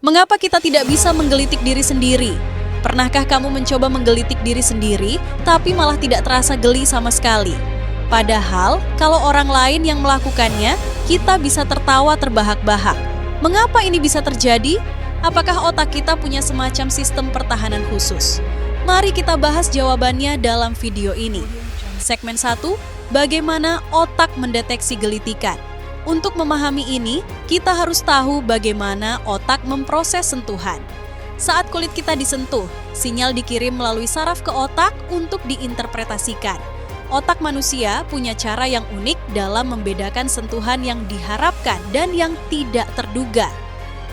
Mengapa kita tidak bisa menggelitik diri sendiri? Pernahkah kamu mencoba menggelitik diri sendiri, tapi malah tidak terasa geli sama sekali? Padahal, kalau orang lain yang melakukannya, kita bisa tertawa terbahak-bahak. Mengapa ini bisa terjadi? Apakah otak kita punya semacam sistem pertahanan khusus? Mari kita bahas jawabannya dalam video ini. Segmen 1, bagaimana otak mendeteksi gelitikan? Untuk memahami ini, kita harus tahu bagaimana otak memproses sentuhan. Saat kulit kita disentuh, sinyal dikirim melalui saraf ke otak untuk diinterpretasikan. Otak manusia punya cara yang unik dalam membedakan sentuhan yang diharapkan dan yang tidak terduga.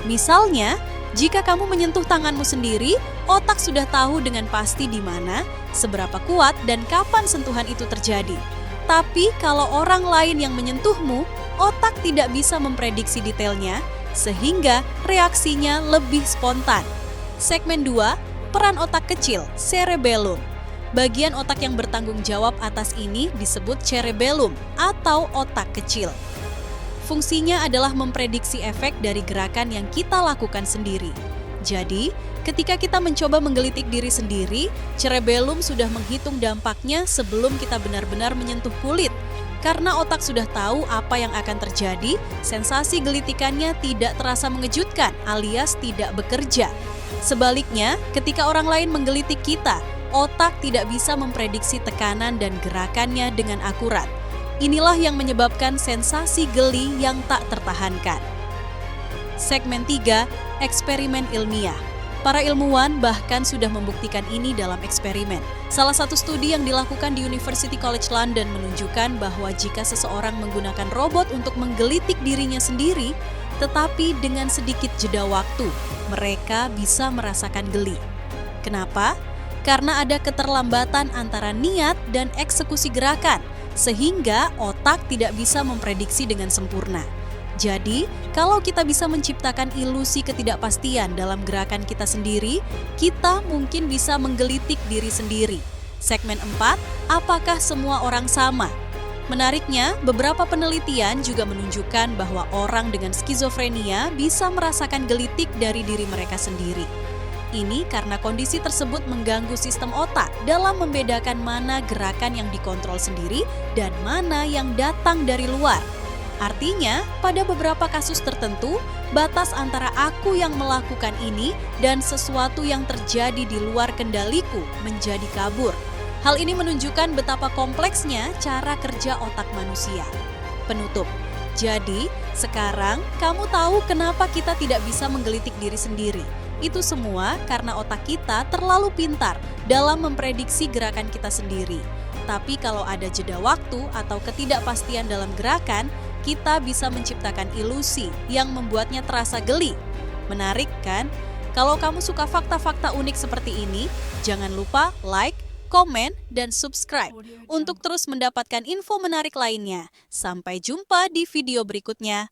Misalnya, jika kamu menyentuh tanganmu sendiri, otak sudah tahu dengan pasti di mana, seberapa kuat, dan kapan sentuhan itu terjadi. Tapi kalau orang lain yang menyentuhmu, otak tidak bisa memprediksi detailnya, sehingga reaksinya lebih spontan. Segmen 2, peran otak kecil, cerebellum. Bagian otak yang bertanggung jawab atas ini disebut cerebellum atau otak kecil. Fungsinya adalah memprediksi efek dari gerakan yang kita lakukan sendiri. Jadi, ketika kita mencoba menggelitik diri sendiri, cerebellum sudah menghitung dampaknya sebelum kita benar-benar menyentuh kulit. Karena otak sudah tahu apa yang akan terjadi, sensasi gelitikannya tidak terasa mengejutkan alias tidak bekerja. Sebaliknya, ketika orang lain menggelitik kita, otak tidak bisa memprediksi tekanan dan gerakannya dengan akurat. Inilah yang menyebabkan sensasi geli yang tak tertahankan. Segmen 3, eksperimen ilmiah. Para ilmuwan bahkan sudah membuktikan ini dalam eksperimen. Salah satu studi yang dilakukan di University College London menunjukkan bahwa jika seseorang menggunakan robot untuk menggelitik dirinya sendiri, tetapi dengan sedikit jeda waktu, mereka bisa merasakan geli. Kenapa? Karena ada keterlambatan antara niat dan eksekusi gerakan, sehingga otak tidak bisa memprediksi dengan sempurna. Jadi, kalau kita bisa menciptakan ilusi ketidakpastian dalam gerakan kita sendiri, kita mungkin bisa menggelitik diri sendiri. Segmen 4, apakah semua orang sama? Menariknya, beberapa penelitian juga menunjukkan bahwa orang dengan skizofrenia bisa merasakan gelitik dari diri mereka sendiri. Ini karena kondisi tersebut mengganggu sistem otak dalam membedakan mana gerakan yang dikontrol sendiri dan mana yang datang dari luar. Artinya, pada beberapa kasus tertentu, batas antara aku yang melakukan ini dan sesuatu yang terjadi di luar kendaliku menjadi kabur. Hal ini menunjukkan betapa kompleksnya cara kerja otak manusia. Penutup. Jadi, sekarang kamu tahu kenapa kita tidak bisa menggelitik diri sendiri. Itu semua karena otak kita terlalu pintar dalam memprediksi gerakan kita sendiri. Tapi kalau ada jeda waktu atau ketidakpastian dalam gerakan, kita bisa menciptakan ilusi yang membuatnya terasa geli. Menarik kan? Kalau kamu suka fakta-fakta unik seperti ini, jangan lupa like, komen, dan subscribe untuk terus mendapatkan info menarik lainnya. Sampai jumpa di video berikutnya.